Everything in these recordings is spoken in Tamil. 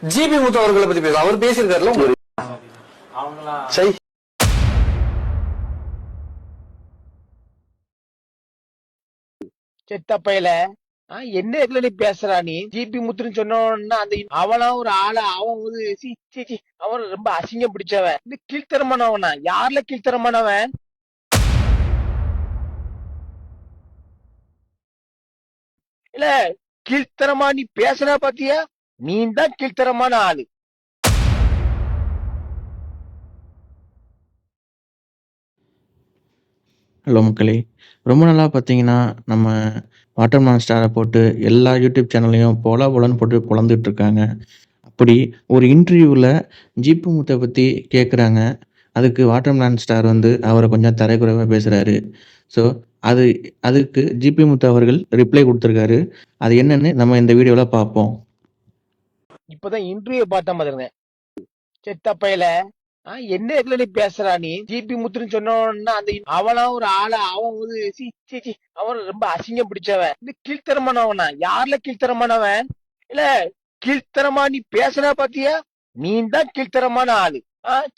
ஜிபி முத்து அவர்களை பத்தி பேச அவர் பேசியிருக்காருல உங்களுக்கு செத்தப்பையில என்ன இதுல நீ பேசுறா நீ ஜிபி முத்துன்னு சொன்னா அந்த அவனா ஒரு ஆளா அவன் ஒரு அவன் ரொம்ப அசிங்கம் பிடிச்சவன் இந்த கீழ்த்தரமானவனா யாருல கீழ்த்தரமானவன் இல்ல கீழ்த்தரமா நீ பேசுறா பாத்தியா நீ தான் கீழ்த்தரமான ஆளு. ஹலோ மக்களே! ரொம்ப நாளா பார்த்தீங்கன்னா, நம்ம வாட்டர்மெலன் ஸ்டார போட்டு எல்லா யூடியூப் சேனல்லையும் பொல பொலன்னு போட்டு பொளந்துட்டு இருக்காங்க. அப்படி ஒரு இன்டர்வியூல ஜீப்பு முத்த பத்தி கேட்குறாங்க. அதுக்கு வாட்டர்மெலன் ஸ்டார் வந்து அவர கொஞ்சம் தரைக்குறைவா பேசுறாரு. ஸோ, அது அதுக்கு ஜிபி முத்து அவர்கள் ரிப்ளை குடுத்திருக்காரு. அது என்னன்னு நம்ம இந்த வீடியோல பார்ப்போம். இப்பதான் இன்டர்வியூ பார்த்த மாதிரிங்க செத்தப்பையில என்ன இதுல நீ பேசுறா நீ ஜிபி முத்துன்னு சொன்னா அந்த அவனா ஒரு ஆளா அவன் ஒரு அவன் ரொம்ப அசிங்கம் பிடிச்சவன் இந்த கீழ்த்தரமானவனா யாருல கீழ்த்தரமானவன் இல்ல கீழ்த்தரமா நீ பேசுறா பாத்தியா நீ தான் கீழ்த்தரமான ஆளு.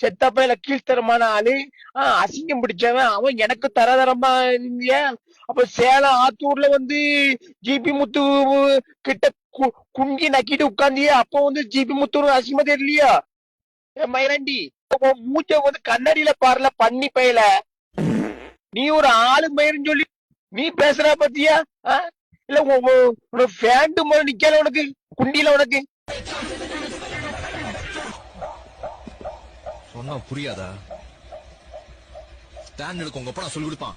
செத்தப்பையில கீழ்த்தரமான ஆளு அசிங்கம் பிடிச்சவன் அவன் எனக்கு தரதரமா இருந்திய அப்ப சேலம் ஆத்தூர்ல வந்து ஜிபி முத்து கிட்ட குங்கி நக்கிட்டு உட்கார்ந்தியே அப்ப வந்து ஜிபி முத்து அசிங்கமா தெரியலையா மயிரண்டி மூச்ச வந்து கண்ணாடியில பாருல பண்ணி பையல நீ ஒரு ஆளு மயிரன்னு சொல்லி நீ பேசுற பத்தியா இல்ல உனக்கு ஃபேண்ட் முதல்ல நிக்கல உனக்கு குண்டியில உனக்கு சொன்னா புரியாதா ஸ்டாண்ட் எடுக்க உங்க அப்பா சொல்லி கொடுப்பான்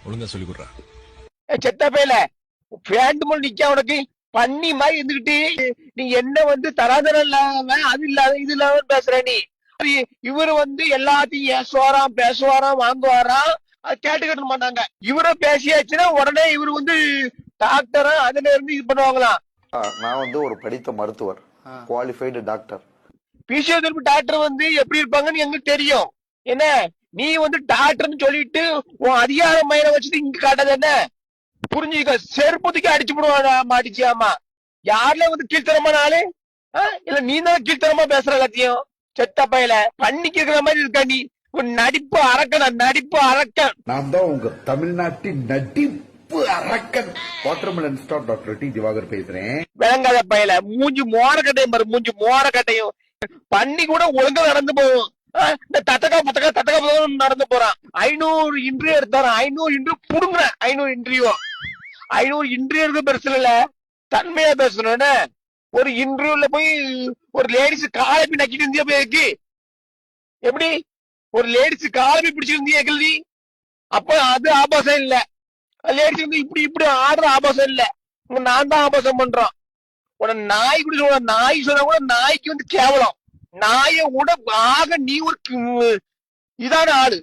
ஒழுங்கா சொல்லி கொடுறா செத்த பையல ஃபேண்ட் முதல்ல நிக்க உனக்கு பண்ணி மாதிரி இருந்துகிட்டு நீ என்ன வந்து தராதரம் இல்லாம அது இல்லாத இது இல்லாம பேசுற நீ இவரு வந்து எல்லாத்தையும் பேசுவாராம் வாங்குவாராம் அது கேட்டுக்கிட்டு மாட்டாங்க. இவரும் பேசியாச்சுன்னா உடனே இவரு வந்து டாக்டரா அதுல இருந்து இது பண்ணுவாங்களாம். நான் வந்து ஒரு படித்த மருத்துவர், குவாலிஃபைடு டாக்டர். பிசியோதெரபி டாக்டர் வந்து எப்படி இருப்பாங்கன்னு எங்களுக்கு தெரியும். என்ன நீ வந்து டாக்டர்னு சொல்லிட்டு உன் அதிகார மயிரை வச்சுட்டு இங்க காட்டாத என்ன புரிஞ்சுக்க செருப்பத்துக்கு அடிச்சு போடுவாடா மாட்டிச்சியாமா யாருல வந்து கீழ்த்தரமான ஆளு இல்ல நீ தான் கீழ்த்தரமா பேசுற எல்லாத்தையும் செத்த பையல பண்ணிக்கு இருக்கிற மாதிரி இருக்கா நீ உன் நடிப்பு அரக்கன் நடிப்பு அரக்கன். நான் தான் உங்க தமிழ்நாட்டின் நடிப்பு அரக்கன் watermelon star doctor D Diwakar பேசுறேன். விளங்காத பையல மூஞ்சி மோர கட்டையும் பாரு மூஞ்சி மோர கட்டையும் பண்ணி கூட ஒழுங்கா நடந்து போவோம். இந்த தத்தக்கா நடந்து போறான். 500 இன்டர்வியூ எடுத்தாரான். 500 இன்டர்வியூ புடுங்க 500 இன்டர்வியூ இருக்கு பெருசு இல்ல தன்மையா பேசணும்னு ஒரு இன்டர்வியூல போய் ஒரு லேடிஸ் காலப்பி நக்கிட்டு இருந்தியா போய் எப்படி ஒரு லேடிஸ் காலப்பி பிடிச்சிருந்தியா கேள்வி அப்ப அது ஆபாசம் இல்ல லேடிஸ் வந்து இப்படி ஆடுற ஆபாசம் இல்ல நான் தான் ஆபாசம் பண்றோம். உன நாய் கூட சொல்ல நாய் சொன்னா கூட நாய்க்கு வந்து கேவலம் நாய கூட ஆக நீ ஒரு இதான ஆளு